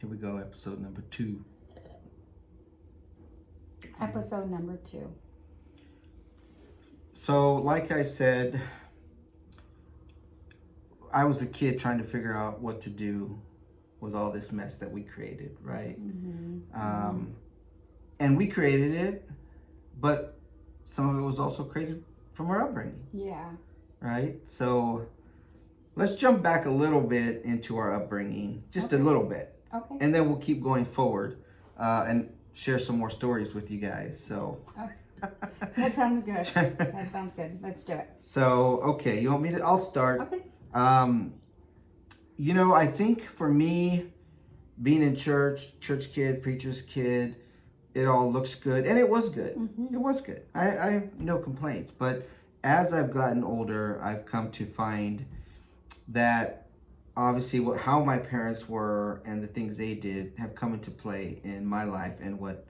Here we go, episode number 2. Episode number 2. So, like I said, I was a kid trying to figure out what to do with all this mess that we created, right? And we created it, but some of it was also created from our upbringing. Yeah. Right? So, let's jump back a little bit into our upbringing, just a little bit. Okay. And then we'll keep going forward and share some more stories with you guys. So that sounds good. That sounds good. Let's do it. So, okay, you want me to? I'll start. Okay. You know, I think for me, being in church kid, preacher's kid, it all looks good. And it was good. Mm-hmm. It was good. I have no complaints. But as I've gotten older, I've come to find that obviously how my parents were and the things they did have come into play in my life and what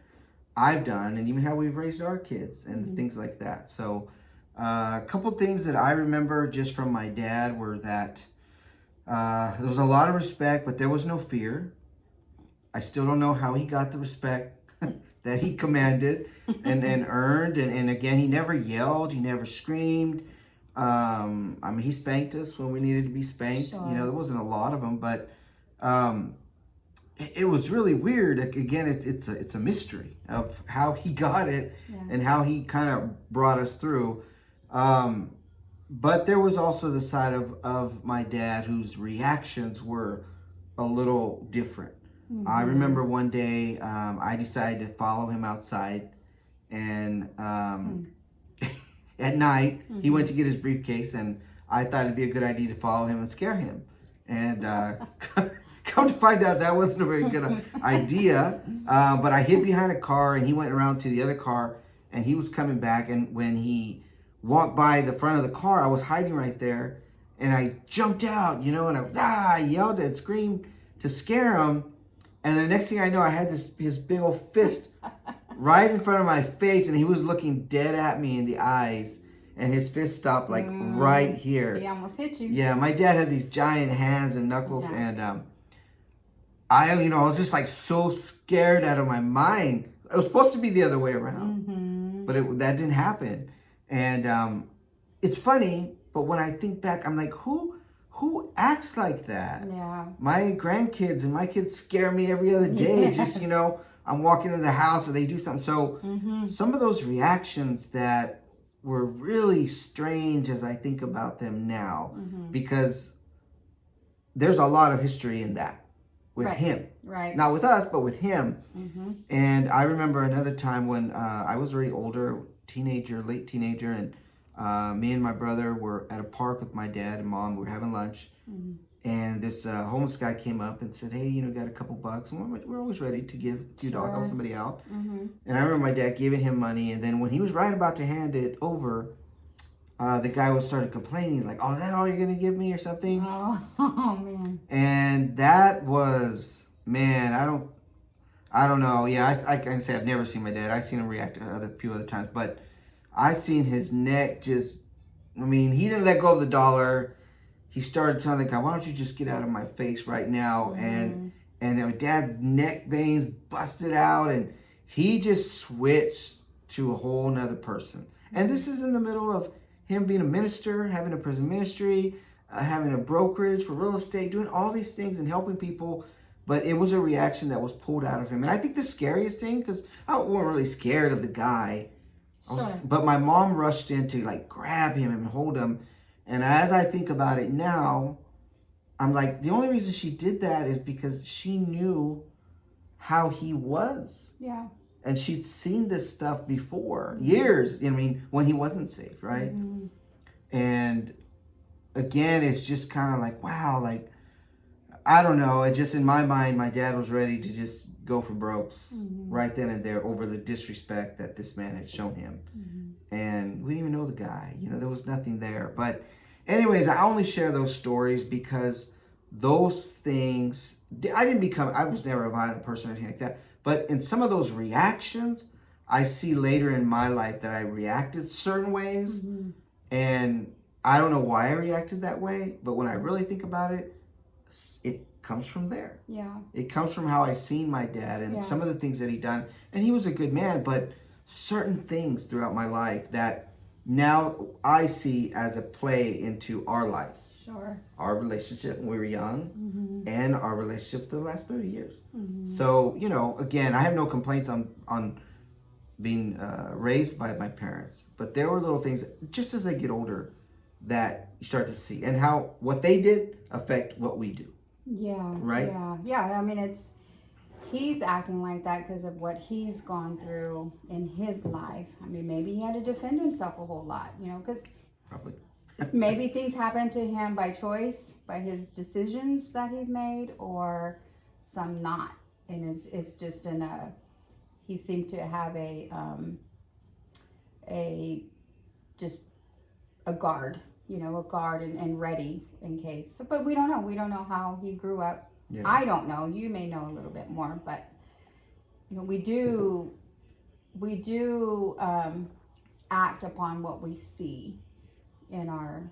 I've done and even how we've raised our kids and things like that. So a couple things that I remember just from my dad were that there was a lot of respect, but there was no fear. I still don't know how he got the respect that he commanded and earned. And again, he never yelled. He never screamed. I mean, he spanked us when we needed to be spanked. Sure. You know, there wasn't a lot of them, but it was really weird. Again, it's a mystery of how he got it and how he kind of brought us through. But there was also the side of my dad whose reactions were a little different. I remember one day I decided to follow him outside, and at night he went to get his briefcase, and I thought it'd be a good idea to follow him and scare him. And come to find out that wasn't a very good idea. But I hid behind a car, and he went around to the other car, and he was coming back. And when he walked by the front of the car, I was hiding right there, and I jumped out, you know, and I yelled and screamed to scare him. And the next thing I know, I had his big old fist right in front of my face, and he was looking dead at me in the eyes, and his fist stopped like right here. He almost hit you. Yeah, my dad had these giant hands and knuckles, and I was just like so scared out of my mind. It was supposed to be the other way around, but that didn't happen. And it's funny, but when I think back, I'm like, who acts like that? Yeah. My grandkids and my kids scare me every other day. Yes. Just, you know, I'm walking into the house or they do something. So some of those reactions that were really strange as I think about them now, because there's a lot of history in that with him. Right. Not with us, but with him. And I remember another time when I was already older, late teenager, and me and my brother were at a park with my dad and mom. We were having lunch, and this homeless guy came up and said, "Hey, you know, got a couple bucks?" And we're always ready to give help somebody out. And I remember my dad giving him money, and then when he was right about to hand it over, the guy started complaining, like, "Oh, is that all you're gonna give me, or something?" Oh man. And that was, man, I don't know. Yeah, I can say I've never seen my dad. I've seen him react a few other times, but I seen his neck just, I mean, he didn't let go of the dollar. He started telling the guy, "Why don't you just get out of my face right now?" And my dad's neck veins busted out, and he just switched to a whole nother person. And this is in the middle of him being a minister, having a prison ministry, having a brokerage for real estate, doing all these things and helping people. But it was a reaction that was pulled out of him. And I think the scariest thing, because I wasn't really scared of the guy, but my mom rushed in to like grab him and hold him. And as I think about it now, I'm like, the only reason she did that is because she knew how he was. Yeah. And she'd seen this stuff before, years, I mean, when he wasn't safe, right? And again, it's just kind of like, wow, like, I don't know. It just, in my mind, my dad was ready to just go for brokes right then and there over the disrespect that this man had shown him. And we didn't even know the guy. You know, there was nothing there. But anyways, I only share those stories because those things, I was never a violent person or anything like that. But in some of those reactions, I see later in my life that I reacted certain ways. And I don't know why I reacted that way. But when I really think about it, it comes from there. Yeah. It comes from how I seen my dad and some of the things that he done. And he was a good man, but certain things throughout my life that now I see as a play into our lives. Sure. Our relationship when we were young and our relationship the last 30 years. So, again, I have no complaints on being raised by my parents, but there were little things just as I get older that you start to see, and how what they did affect what we do. Yeah. Right? Yeah. I mean, he's acting like that because of what he's gone through in his life. I mean, maybe he had to defend himself a whole lot, because Probably. maybe things happened to him by choice, by his decisions that he's made, or some not. And it's just he seemed to have a guard, a guard and ready in case. But we don't know. We don't know how he grew up. Yeah. I don't know. You may know a little bit more, but we do act upon what we see in our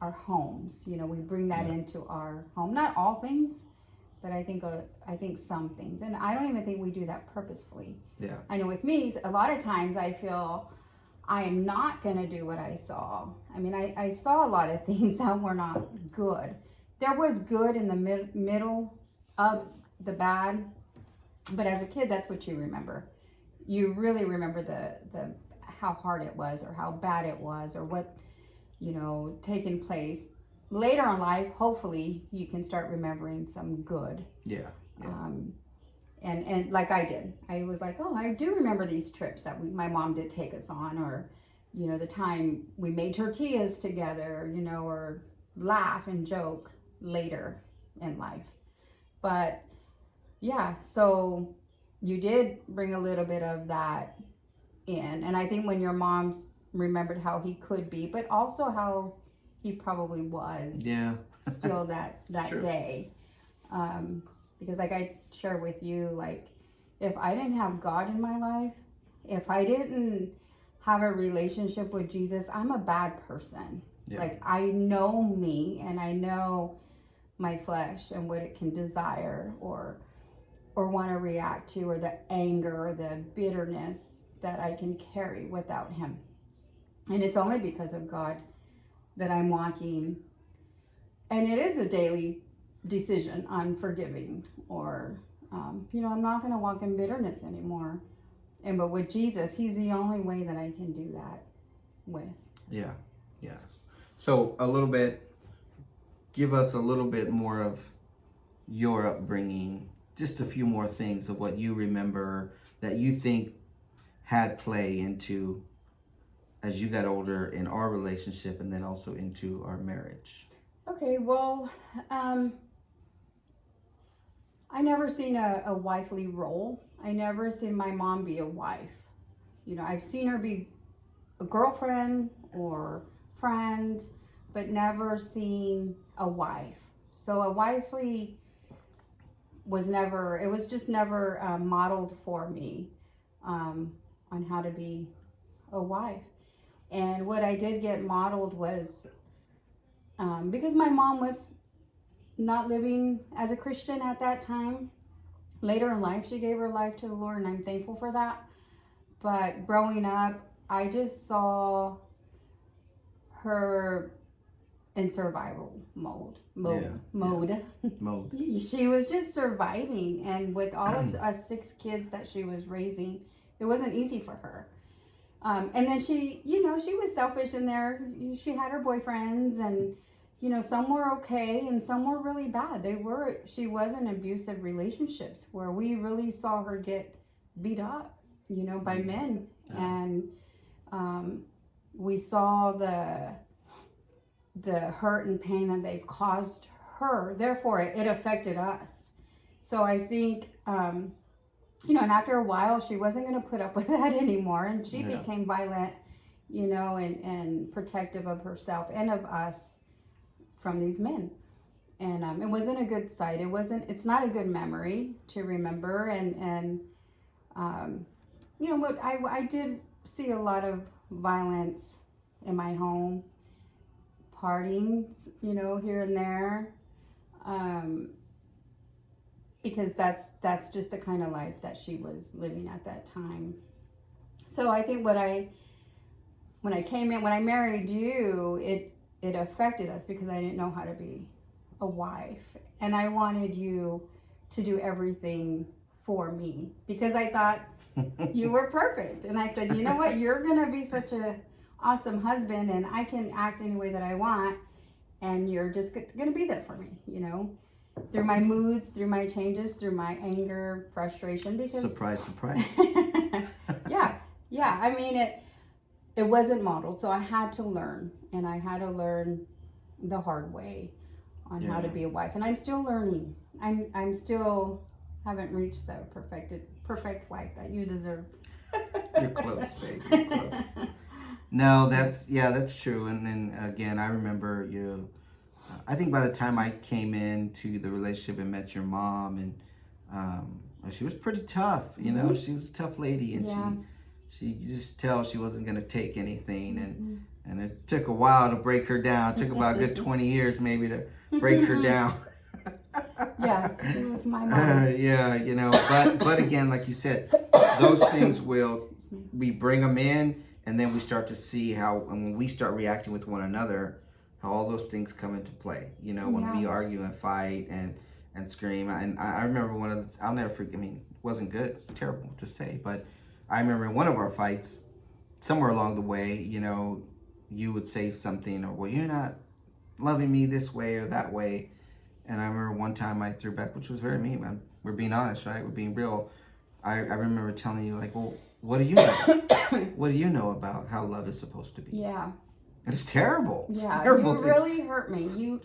homes. We bring that into our home. Not all things, but I think some things, and I don't even think we do that purposefully. Yeah. I know with me, a lot of times I feel I am not going to do what I saw. I mean, I saw a lot of things that were not good. There was good in the middle of the bad, but as a kid, that's what you remember. You really remember the how hard it was, or how bad it was, or what taken place. Later in life, hopefully, you can start remembering some good. Yeah. And like I did, I was like, oh, I do remember these trips that my mom did take us on, or the time we made tortillas together, or laugh and joke later in life. But yeah, so you did bring a little bit of that in, and I think when your mom's remembered how he could be, but also how he probably was still that day, because like I shared with you, like if I didn't have God in my life, if I didn't have a relationship with Jesus, I'm a bad person. Like I know me, and I know my flesh and what it can desire or want to react to, or the anger or the bitterness that I can carry without him. And it's only because of God that I'm walking, and it is a daily decision on forgiving, or I'm not going to walk in bitterness anymore. But with Jesus, he's the only way that I can do that with. Yeah. So give us a little bit more of your upbringing, just a few more things of what you remember that you think had play into as you got older in our relationship, and then also into our marriage. Okay, well, I never seen a wifely role. I never seen my mom be a wife. I've seen her be a girlfriend or friend, but never seen a wife. So a wifely it was just never modeled for me on how to be a wife. And what I did get modeled was, because my mom was not living as a Christian at that time. Later in life, she gave her life to the Lord, and I'm thankful for that. But growing up, I just saw her in survival mode. She was just surviving, and with all of us 6 kids that she was raising, it wasn't easy for her. And then she was selfish in there. She had her boyfriends, and some were okay and some were really bad. She was in abusive relationships where we really saw her get beat up, by men. And we saw the hurt and pain that they've caused her. Therefore, it affected us. So I think, and after a while, she wasn't going to put up with that anymore. And she became violent, and protective of herself and of us from these men. And it wasn't a good sight. It's not a good memory to remember. And but I did see a lot of violence in my home, partying, here and there. because that's just the kind of life that she was living at that time. So I think when I married you, it affected us because I didn't know how to be a wife, and I wanted you to do everything for me because I thought you were perfect. And I said, you know what, you're gonna be such a awesome husband, and I can act any way that I want, and you're just gonna be there for me, you know, through my moods, through my changes, through my anger, frustration. Because surprise. yeah. I mean, it wasn't modeled, so I had to learn, and I had to learn the hard way on how to be a wife, and I'm still learning. I'm still haven't reached the perfect wife that you deserve. You're close, babe. You're close. No, that's true. And then again, I remember you. I think by the time I came into the relationship and met your mom, and she was pretty tough. You know, she was a tough lady, and she just tell she wasn't gonna take anything, and it took a while to break her down. It took about a good 20 years maybe to break her down. Yeah, she was my mom. Yeah, you know, but again, like you said, those things we bring them in, and then we start to see how, and when we start reacting with one another, how all those things come into play. You know, when we argue and fight and scream. And I remember I'll never forget. I mean, it wasn't good. It's terrible to say, but I remember in one of our fights, somewhere along the way, you know, you would say something, or, well, you're not loving me this way or that way. And I remember one time I threw back, which was very mean, man. We're being honest, right? We're being real. I remember telling you, like, well, what do you know? What do you know about how love is supposed to be? Yeah. It's terrible. It's yeah, terrible you really hurt me.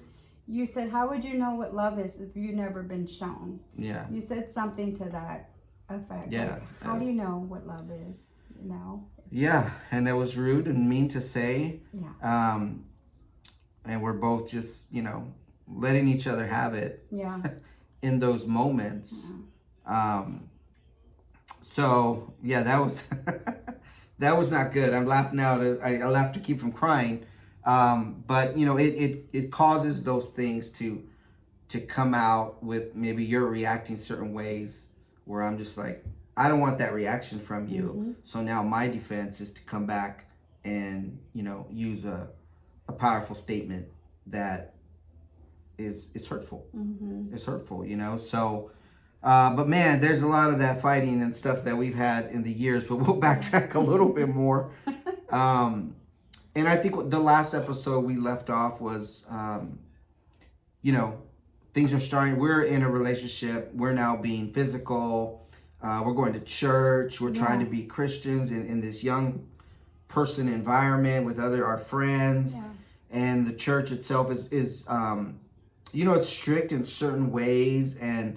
You said, how would you know what love is if you've never been shown? Yeah. You said something to that effect. Yeah. Like, how do you know what love is? You know? Yeah, and it was rude and mean to say. Yeah. And we're both just, you know, letting each other have it. Yeah. In those moments. Yeah. So yeah, that was that was not good. I'm laughing now. I laugh to keep from crying. But you know, it causes those things to come out with maybe you're reacting certain ways where I'm just like, I don't want that reaction from you. So now my defense is to come back and, you know, use a powerful statement that is hurtful. It's hurtful, you know. So but man, there's a lot of that fighting and stuff that we've had in the years, but we'll backtrack a little bit more. And I think the last episode we left off was, you know, things are starting. We're in a relationship. We're now being physical. We're going to church. We're trying to be Christians in this young person environment with our friends. Yeah. And the church itself is you know, it's strict in certain ways. And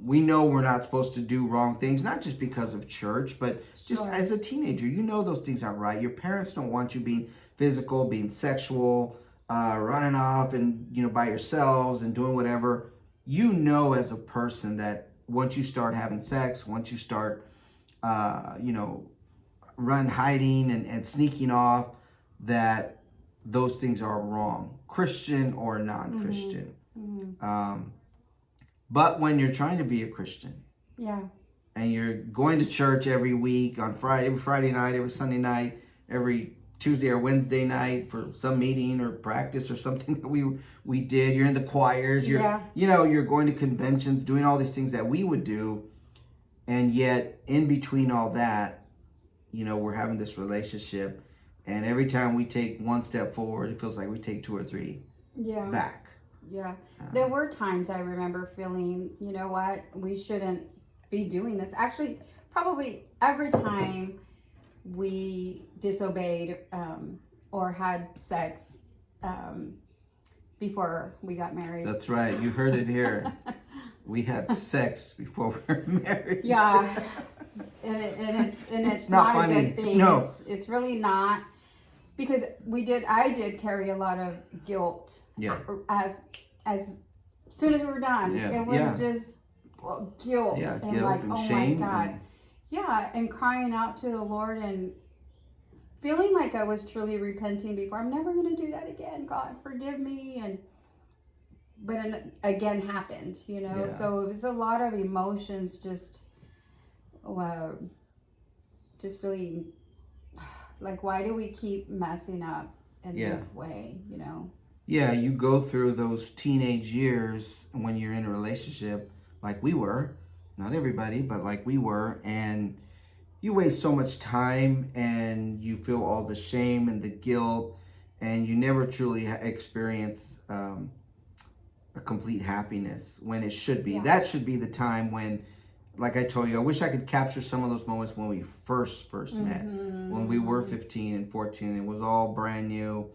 we know we're not supposed to do wrong things, not just because of church, but just as a teenager, you know those things aren't right. Your parents don't want you being physical, being sexual, running off and, you know, by yourselves and doing whatever. You know, as a person, that once you start having sex, once you start, you know, hiding and sneaking off, that those things are wrong, Christian or non-Christian. But when you're trying to be a Christian, and you're going to church every week on every Friday night, every Sunday night, every Tuesday or Wednesday night for some meeting or practice or something that we did. You're in the choirs. You're you know, you're going to conventions, doing all these things that we would do, and yet in between all that, you know, we're having this relationship, and every time we take one step forward, it feels like we take two or three back. Yeah, there were times I remember feeling, you know what, we shouldn't be doing this. Actually, probably every time we disobeyed or had sex before we got married. That's right, you heard it here. We had sex before we were married. Yeah, and it's not funny. A good thing. No, it's really not, because I did carry a lot of guilt. Yeah. As soon as we were done, it was just guilt and guilt like, and oh shame my God, and crying out to the Lord and feeling like I was truly repenting before. I'm never going to do that again. God, forgive me. again happened, you know. Yeah. So it was a lot of emotions, just really like, why do we keep messing up in this way, you know? Yeah, you go through those teenage years when you're in a relationship, like we were, not everybody, but like we were, and you waste so much time and you feel all the shame and the guilt, and you never truly experience a complete happiness when it should be. That should be the time when, like I told you, I wish I could capture some of those moments when we first met, when we were 15 and 14. It was all brand new,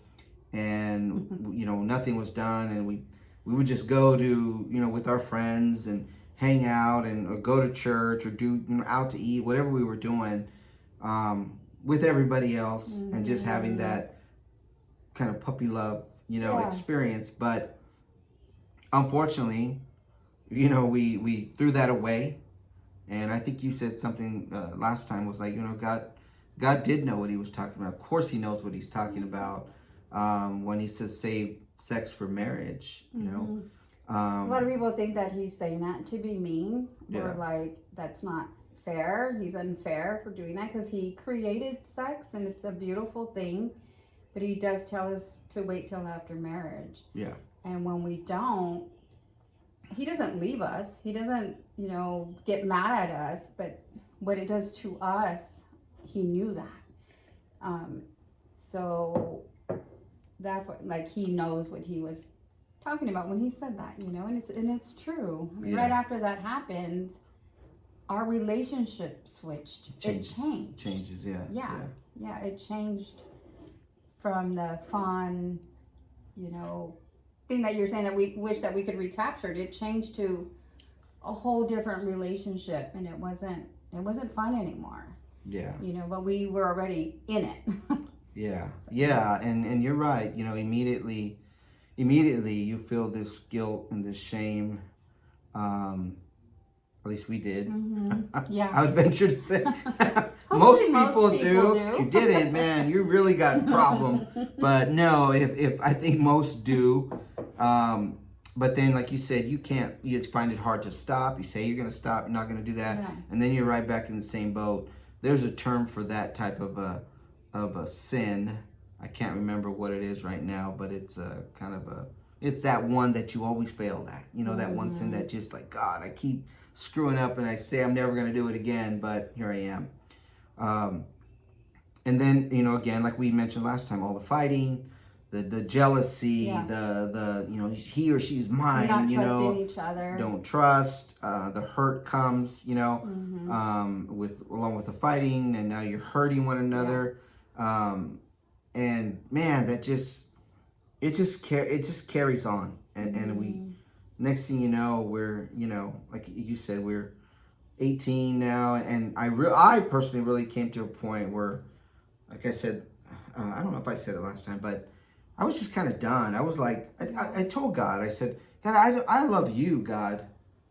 and you know, nothing was done, and we would just go to, you know, with our friends and hang out and or go to church or do, you know, out to eat, whatever we were doing, with everybody else, and just having that kind of puppy love, you know, experience. But unfortunately, you know, we threw that away. And I think you said something last time, was like, you know, God did know what he was talking about. Of course he knows what he's talking about when he says save sex for marriage, you know. A lot of people think that he's saying that to be mean, or like, that's not fair. He's unfair for doing that, because he created sex and it's a beautiful thing. But he does tell us to wait till after marriage. Yeah. And when we don't, he doesn't leave us. He doesn't, you know, get mad at us. But what it does to us, he knew that. So that's what, like, he knows what he was talking about when he said that, you know, and it's true. I mean, right after that happened, our relationship switched. It changed. Changes, Yeah, it changed from the fun, you know, thing that you're saying that we wish that we could recapture. It changed to a whole different relationship, and it wasn't fun anymore. Yeah. You know, but we were already in it. Yeah, and you're right. You know, immediately you feel this guilt and this shame. At least we did. Yeah. I would venture to say most people do. If you didn't, man, you really got a problem. But no, if I think most do. But then, like you said, you just find it hard to stop. You say you're going to stop, you're not going to do that. Yeah. And then you're right back in the same boat. There's a term for that type of a sin. I can't remember what it is right now, but it's a kind of it's that one that you always failed at. You know, that one sin that just like, God, I keep screwing up and I say I'm never going to do it again, but here I am. And then, you know, again, like we mentioned last time, all the fighting, the jealousy, the you know, he or she's mine, not you know, trusting each other. Don't trust. The hurt comes, you know, along with the fighting, and now you're hurting one another. And man, that just carries on, and we, next thing you know, we're, you know, like you said, we're 18 now, and I personally really came to a point where, like I said, I don't know if I said it last time, but I was just kind of done. I was like, I told God, I said, God, I love you, God,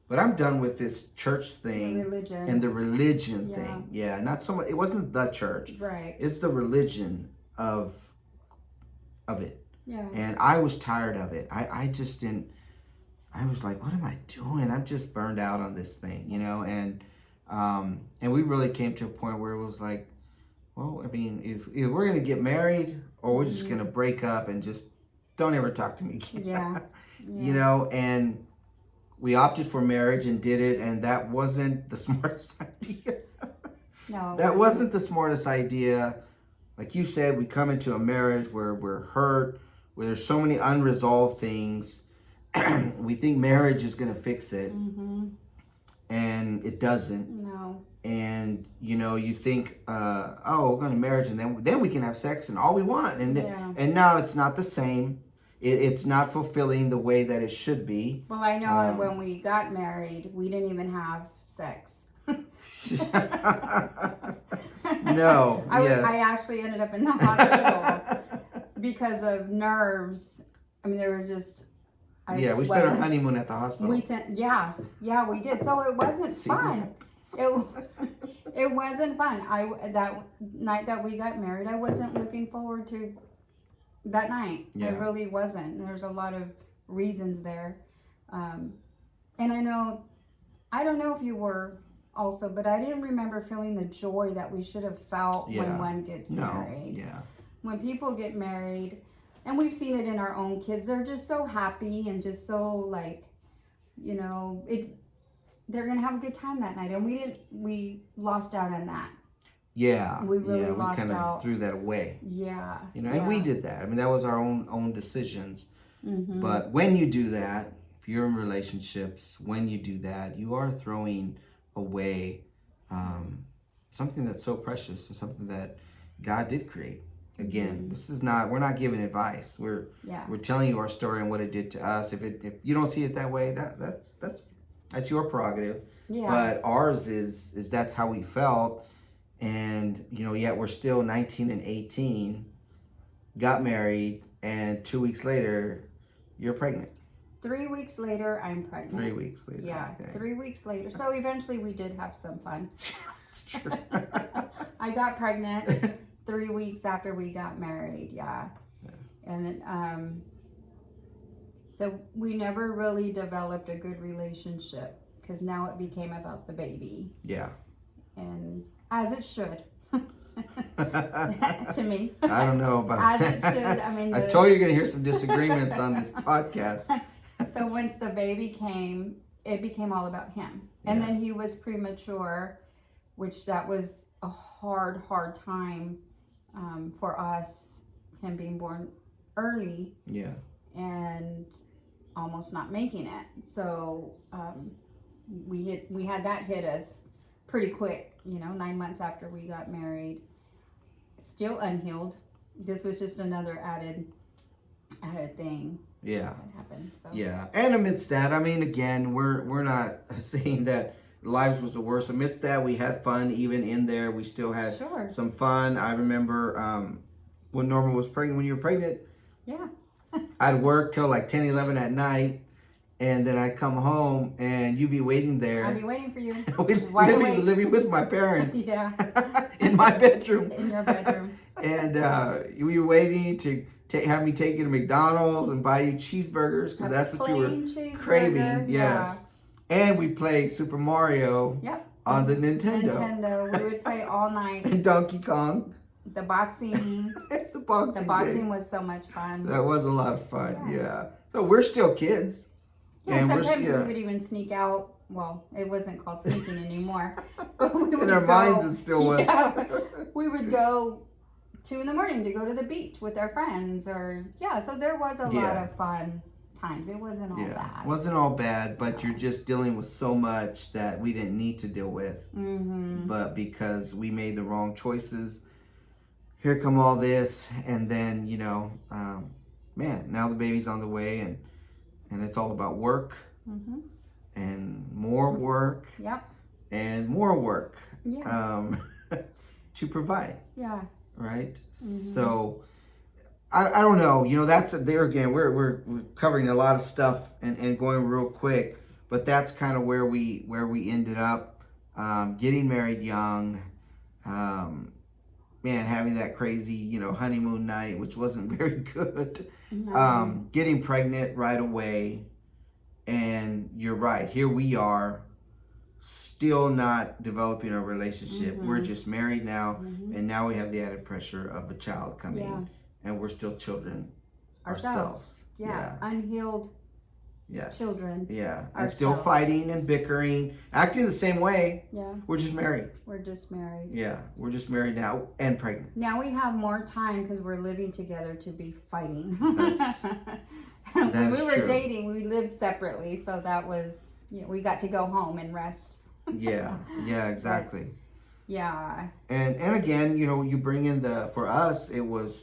but I'm done with this church thing and the religion thing. Yeah, not so much. It wasn't the church. Right. It's the religion of it. Yeah. And I was tired of it. I just didn't. I was like, what am I doing? I'm just burned out on this thing, you know. And we really came to a point where it was like, well, I mean, if we're gonna get married, or we're just gonna break up and just don't ever talk to me again. Yeah. You know, and we opted for marriage and did it, and that wasn't the smartest idea. No, that wasn't the smartest idea. Like you said, we come into a marriage where we're hurt, where there's so many unresolved things. We think marriage is going to fix it. And it doesn't. No. And, you know, you think, oh, we're going to marriage, and then we can have sex and all we want. And now it's not the same. It's not fulfilling the way that it should be. Well, I know when we got married, we didn't even have sex. No. I actually ended up in the hospital because of nerves. I mean, there was just. We spent our honeymoon at the hospital. We we did. So it wasn't fun. It wasn't fun. That night that we got married, I wasn't looking forward to that night. Yeah. I really wasn't. There's a lot of reasons there. And I don't know if you were also, but I didn't remember feeling the joy that we should have felt when one gets married. Yeah. When people get married, and we've seen it in our own kids, they're just so happy and just so like, they're going to have a good time that night. And we lost out on that. Yeah. We really lost kind of out. threw that away. Yeah. And we did that. I mean, that was our own decisions. Mm-hmm. But when you do that, if you're in relationships, when you do that, you are throwing away something that's so precious and something that God did create. Again, this is not, we're not giving advice. We're telling you our story and what it did to us. If you don't see it that way, that's your prerogative. Yeah. But ours is that's how we felt. And, yet we're still 19 and 18, got married, and 2 weeks later, you're pregnant. 3 weeks later, I'm pregnant. 3 weeks later. Yeah, okay. 3 weeks later. So eventually we did have some fun. That's true. I got pregnant 3 weeks after we got married, yeah. And then, so we never really developed a good relationship because now it became about the baby. Yeah. And as it should. To me. I don't know about as it should. I mean, I told you you're going to hear some disagreements on this podcast. So once the baby came, it became all about him. And then he was premature, which that was a hard time for us, him being born early. Yeah. And almost not making it. So we had that hit us pretty quick, 9 months after we got married. Still unhealed. This was just another added thing. Yeah. That happened. So. Yeah. And amidst that, I mean, again, we're not saying that lives was the worst. Amidst that, we had fun even in there. We still had some fun. I remember when Norma was pregnant, when you were pregnant. Yeah. I'd work till like 10, 11 at night. And then I'd come home and you'd be waiting there. I'd be waiting for you. living with my parents. Yeah. In my bedroom. In your bedroom. And we were waiting to have me take you to McDonald's and buy you cheeseburgers because that's what you were craving. Yes. Yeah. And we played Super Mario on the Nintendo. We would play all night. And Donkey Kong. The boxing. The boxing was so much fun. That was a lot of fun. Yeah. So we're still kids. Yeah, and sometimes we would even sneak out. Well, it wasn't called sneaking anymore. But we would in our minds, it still was. Yeah, we would go 2 a.m. to go to the beach with our friends, so there was a lot of fun times. It wasn't all bad. It wasn't all bad, but you're just dealing with so much that we didn't need to deal with. Mm-hmm. But because we made the wrong choices, here come all this, and then now the baby's on the way, and it's all about work, and more work, and more work, to provide. Yeah. Right. Mm-hmm. So I don't know. That's there again. We're covering a lot of stuff and going real quick, but that's kind of where we ended up. Getting married young. Having that crazy, honeymoon night, which wasn't very good. No. Getting pregnant right away. And you're right. Here we are, still not developing a relationship. We're just married now. And now we have the added pressure of a child coming. And we're still children ourselves. Yeah. Unhealed children. Yeah. And still fighting and bickering, acting the same way. Yeah. We're just married. Yeah. We're just married now and pregnant. Now we have more time because we're living together to be fighting. When we were dating, we lived separately. So that was, we got to go home and rest. Yeah. Yeah, exactly. But, yeah. And again, you bring in for us, it was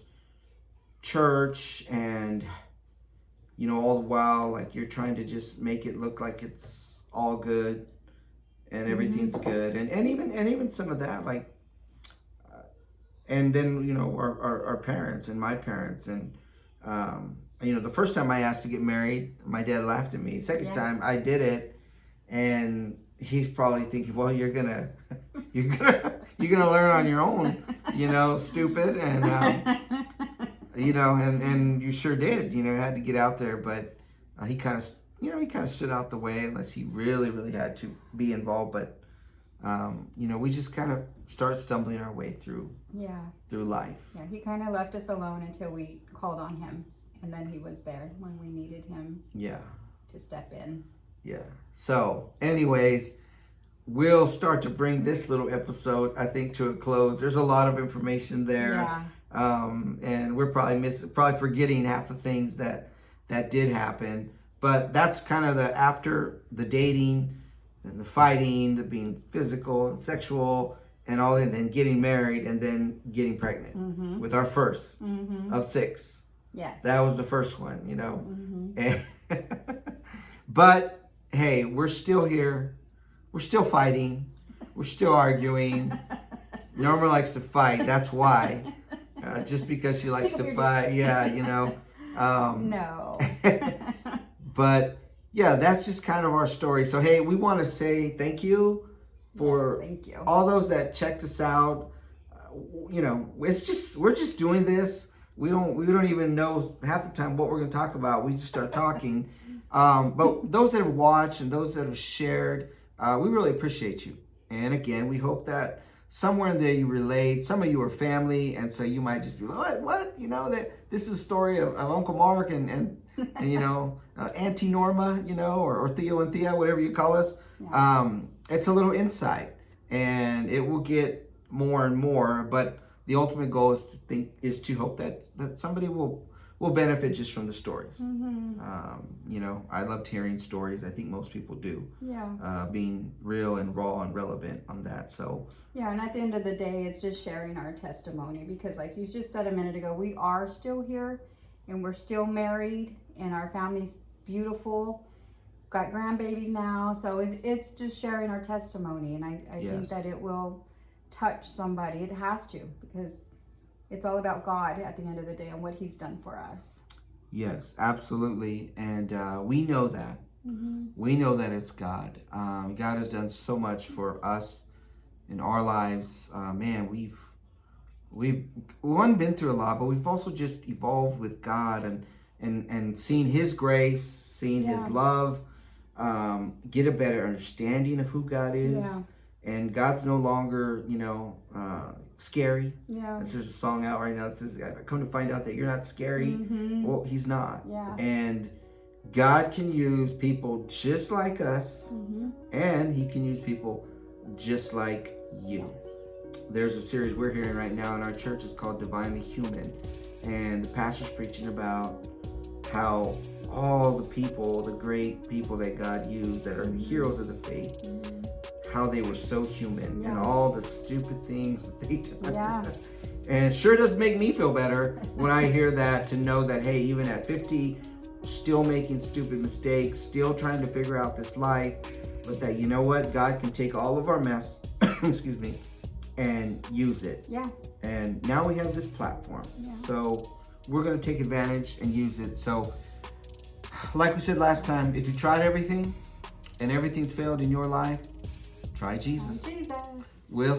church and all the while, like, you're trying to just make it look like it's all good and everything's good, and even some of that, like, and then our parents and my parents, and the first time I asked to get married, my dad laughed at me. Second time I did it, and he's probably thinking, well, you're gonna learn on your own, stupid, and and you sure did, had to get out there. But he kind of stood out the way unless he really, really had to be involved. But we just kind of started stumbling our way through life. Yeah, he kind of left us alone until we called on him, and then he was there when we needed him. Yeah. To step in. Yeah. So, anyways, we'll start to bring this little episode, I think, to a close. There's a lot of information there. Yeah. And we're probably forgetting half the things that did happen. But that's kind of after the dating and the fighting, the being physical and sexual and all, and then getting married and then getting pregnant with our first of 6. Yes. That was the first one, And but hey, we're still here. We're still fighting. We're still arguing. Norma likes to fight. That's why. Just because she likes to fight. Yeah, No. But yeah, that's just kind of our story. So hey, we want to say thank you for thank you. all those that checked us out. We're just doing this. We don't even know half the time what we're going to talk about. We just start talking. But those that have watched and those that have shared, we really appreciate you. And again, we hope that somewhere in there you relate. Some of you are family, and so you might just be like, what? That this is a story of Uncle Mark and Auntie Norma, or Theo and Thea, whatever you call us. Yeah. It's a little insight, and it will get more and more. But the ultimate goal is to hope that somebody will benefit just from the stories. I loved hearing stories. I think most people do. Yeah. Being real and raw and relevant on that. So. Yeah, and at the end of the day, it's just sharing our testimony, because like you just said a minute ago, we are still here and we're still married and our family's beautiful. Got grandbabies now. So it's just sharing our testimony. And I think that it will touch somebody. It has to, because it's all about God at the end of the day and what he's done for us. Yes, absolutely. And we know that. We know that it's God. God has done so much for us in our lives. Man, we've been through a lot, but we've also just evolved with God and seen his grace, seen his love, get a better understanding of who God is. Yeah. And God's no longer, scary. Yeah. There's a song out right now that says, I come to find out that you're not scary. Well, he's not. Yeah. And God can use people just like us, and he can use people just like you. Yes. There's a series we're hearing right now in our church. It's called Divinely Human. And the pastor's preaching about how all the people, the great people that God used that are the heroes of the faith, how they were so human and all the stupid things that they did. Yeah. And it sure does make me feel better when I hear that, to know that, hey, even at 50, still making stupid mistakes, still trying to figure out this life, but that, you know what, God can take all of our mess, excuse me, and use it. Yeah. And now we have this platform. Yeah. So we're going to take advantage and use it. So like we said last time, if you tried everything and everything's failed in your life, try Jesus. Jesus. We'll